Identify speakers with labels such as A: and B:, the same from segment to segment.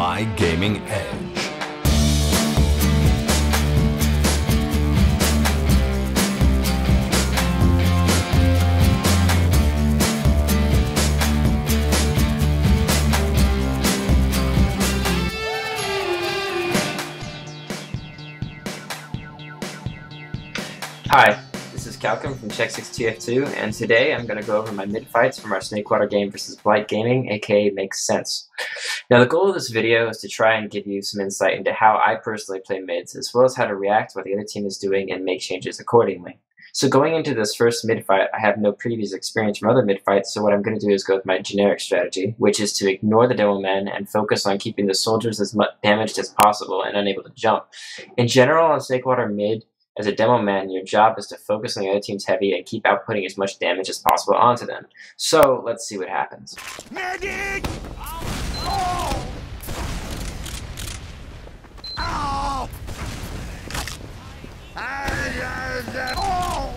A: my gaming edge.
B: Hi, this is Kalkin from Check62F2, and today I'm going to go over my mid-fights from our Snakewater game versus Blight Gaming, aka Makes Sense. Now the goal of this video is to try and give you some insight into how I personally play mids, as well as how to react to what the other team is doing and make changes accordingly. So going into this first mid-fight, I have no previous experience from other mid-fights, so what I'm going to do is go with my generic strategy, which is to ignore the Demoman and focus on keeping the soldiers as much damaged as possible and unable to jump. In general, on Snakewater mid, as a Demoman, your job is to focus on the other team's heavy and keep outputting as much damage as possible onto them. So, let's see what happens.
C: Medic! Oh! Ow! Oh!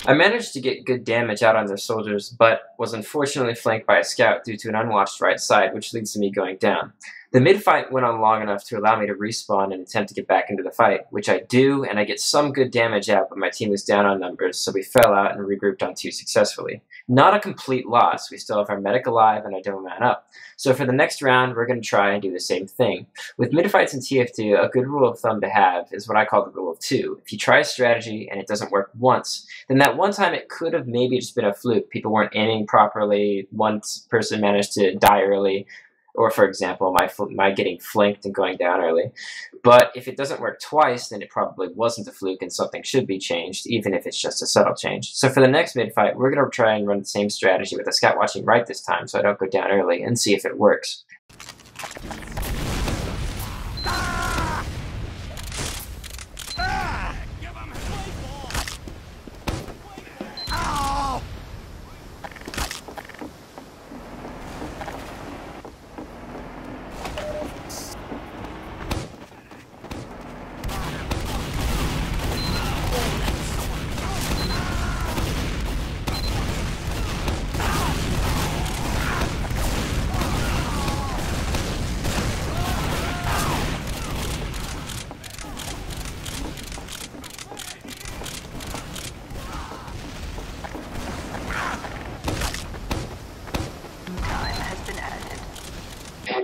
B: I managed to get good damage out on their soldiers, but was unfortunately flanked by a scout due to an unwatched right side, which leads to me going down. The mid-fight went on long enough to allow me to respawn and attempt to get back into the fight, which I do, and I get some good damage out, but my team was down on numbers, so we fell out and regrouped on 2 successfully. Not a complete loss, we still have our medic alive and our Demoman up. So for the next round, we're going to try and do the same thing. With mid-fights in TF2, a good rule of thumb to have is what I call the rule of 2. If you try a strategy and it doesn't work once, then that one time it could have maybe just been a fluke. People weren't aiming properly, one person managed to die early, or for example, my getting flanked and going down early. But if it doesn't work twice, then it probably wasn't a fluke and something should be changed, even if it's just a subtle change. So for the next mid-fight, we're going to try and run the same strategy with a scout watching right this time so I don't go down early, and see if it works.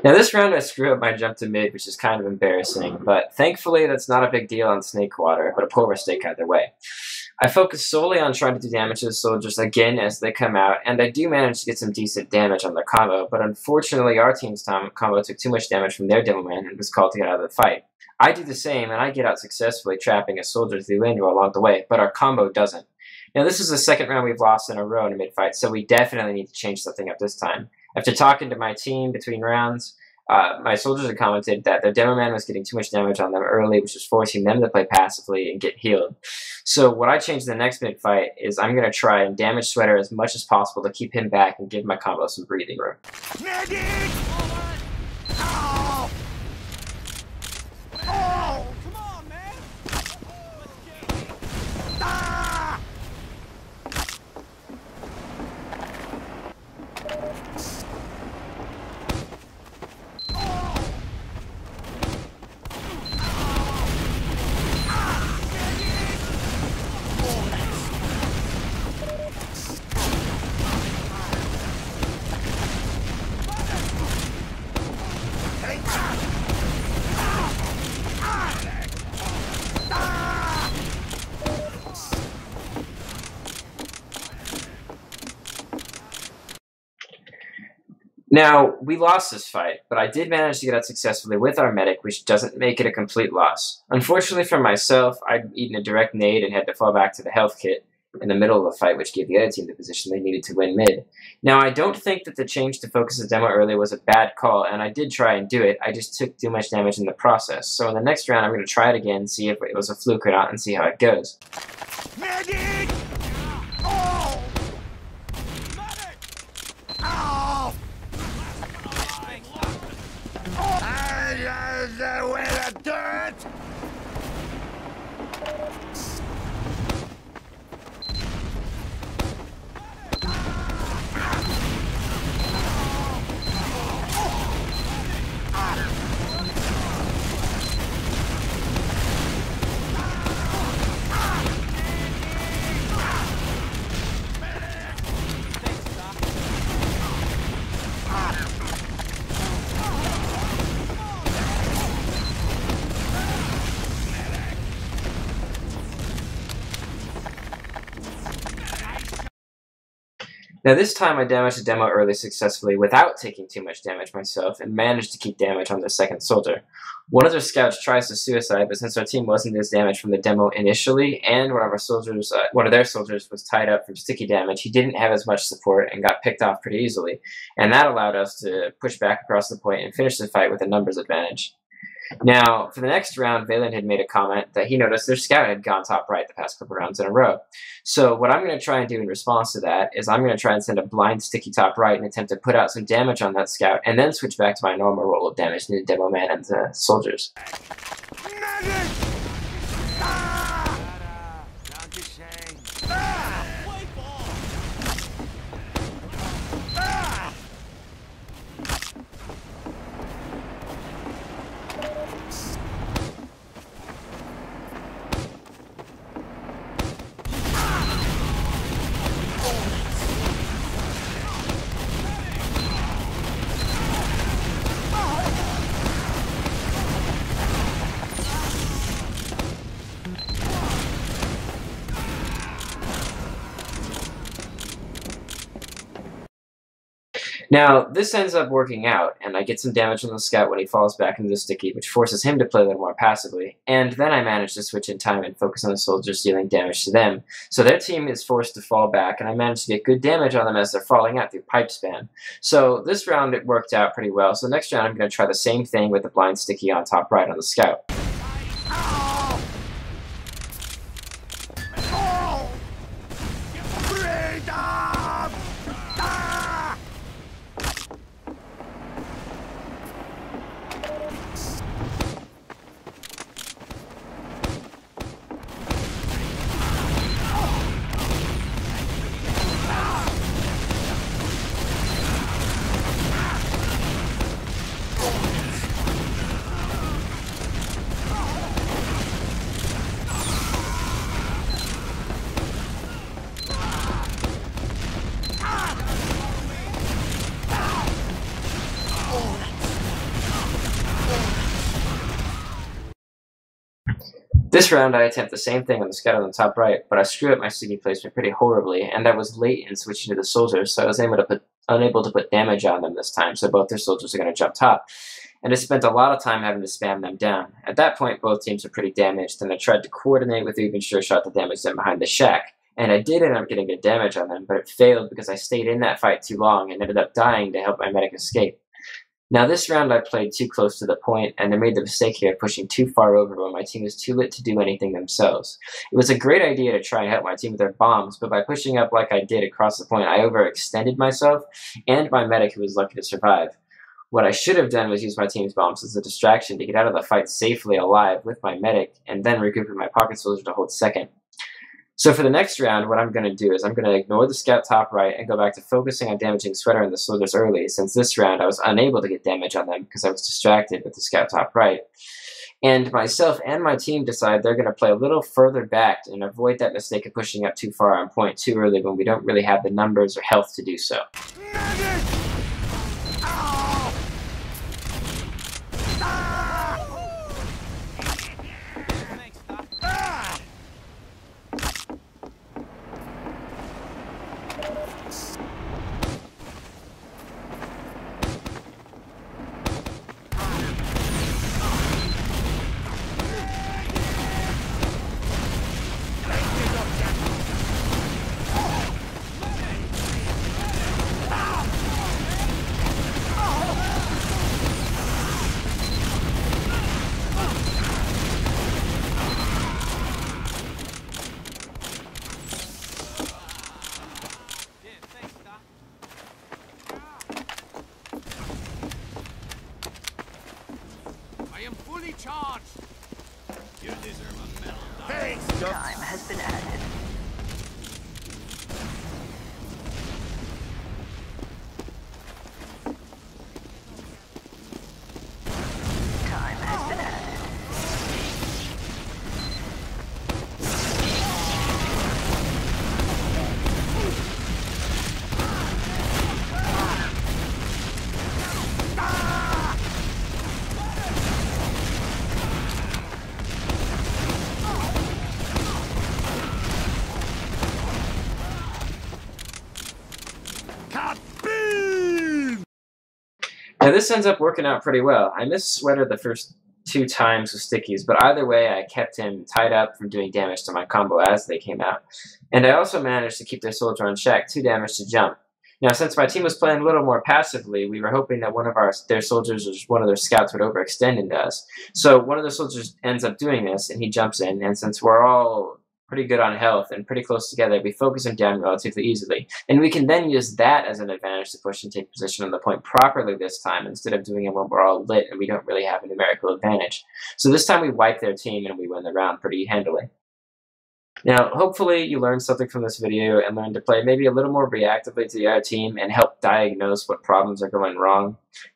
B: Now this round I screw up my jump to mid, which is kind of embarrassing, but thankfully that's not a big deal on Snakewater, but a poor mistake either way. I focus solely on trying to do damage to the soldiers again as they come out, and I do manage to get some decent damage on their combo, but unfortunately our team's combo took too much damage from their Demoman and was called to get out of the fight. I do the same, and I get out successfully trapping a soldier through indoor along the way, but our combo doesn't. Now this is the second round we've lost in a row in a mid-fight, so we definitely need to change something up this time. After talking to my team between rounds, my soldiers had commented that their Demoman was getting too much damage on them early, which was forcing them to play passively and get healed. So what I changed in the next mid-fight is I'm going to try and damage Sweater as much as possible to keep him back and give my combo some breathing room.
C: Medic! Ow! Oh! Come on, man! Ah!
B: Now, we lost this fight, but I did manage to get out successfully with our medic, which doesn't make it a complete loss. Unfortunately for myself, I'd eaten a direct nade and had to fall back to the health kit in the middle of the fight, which gave the other team the position they needed to win mid. Now, I don't think that the change to focus the demo early was a bad call, and I did try and do it. I just took too much damage in the process. So in the next round, I'm going to try it again, see if it was a fluke or not, and see how it goes.
C: Medic! Oh! Medic! Oh! Where the dirt?
B: Now this time I damaged the demo early successfully without taking too much damage myself and managed to keep damage on the second soldier. One of their scouts tries to suicide, but since our team wasn't as damaged from the demo initially, and one of their soldiers was tied up from sticky damage, he didn't have as much support and got picked off pretty easily, and that allowed us to push back across the point and finish the fight with a numbers advantage. Now, for the next round, Valen had made a comment that he noticed their scout had gone top right the past couple rounds in a row. So what I'm going to try and do in response to that is I'm going to try and send a blind sticky top right and attempt to put out some damage on that scout, and then switch back to my normal roll of damage to the demo man and the soldiers.
C: Medic! Ah! Dankeschön. Ah! Play ball! Ah!
B: Now, this ends up working out, and I get some damage on the scout when he falls back into the sticky, which forces him to play a little more passively, and then I manage to switch in time and focus on the soldiers dealing damage to them. So their team is forced to fall back, and I manage to get good damage on them as they're falling out through pipe spam. So this round it worked out pretty well, so next round I'm going to try the same thing with the blind sticky on top right on the scout.
C: Ow! Oh! Freedom! Ah!
B: This round I attempt the same thing on the scout on the top right, but I screw up my sticky placement pretty horribly, and I was late in switching to the soldiers, so I was unable to put damage on them this time, so both their soldiers are going to jump top. And I spent a lot of time having to spam them down. At that point, both teams were pretty damaged, and I tried to coordinate with even sure shot to damage them behind the shack. And I did end up getting good damage on them, but it failed because I stayed in that fight too long and ended up dying to help my medic escape. Now this round I played too close to the point, and I made the mistake here of pushing too far over when my team was too lit to do anything themselves. It was a great idea to try and help my team with their bombs, but by pushing up like I did across the point, I overextended myself and my medic who was lucky to survive. What I should have done was use my team's bombs as a distraction to get out of the fight safely alive with my medic, and then regroup with my pocket soldier to hold second. So for the next round, what I'm going to do is I'm going to ignore the scout top right and go back to focusing on damaging Sweater and the soldiers early, since this round I was unable to get damage on them because I was distracted with the scout top right. And myself and my team decide they're going to play a little further back and avoid that mistake of pushing up too far on point too early when we don't really have the numbers or health to do so.
C: Medic! Ow! Ah! Ah!
B: Now this ends up working out pretty well. I missed Sweater the first 2 times with stickies, but either way I kept him tied up from doing damage to my combo as they came out. And I also managed to keep their soldier on check, 2 damage to jump. Now since my team was playing a little more passively, we were hoping that one of their soldiers or one of their scouts would overextend into us. So one of the soldiers ends up doing this and he jumps in, and since we're all pretty good on health and pretty close together, we focus him down relatively easily. And we can then use that as an advantage to push and take position on the point properly this time, instead of doing it when we're all lit and we don't really have a numerical advantage. So this time we wipe their team and we win the round pretty handily. Now, hopefully you learned something from this video and learned to play maybe a little more reactively to the other team and help diagnose what problems are going wrong.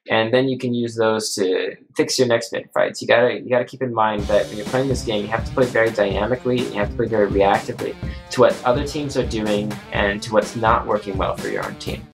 B: And then you can use those to fix your next mid fights. You gotta keep in mind that when you're playing this game, you have to play very dynamically and you have to play very reactively to what other teams are doing and to what's not working well for your own team.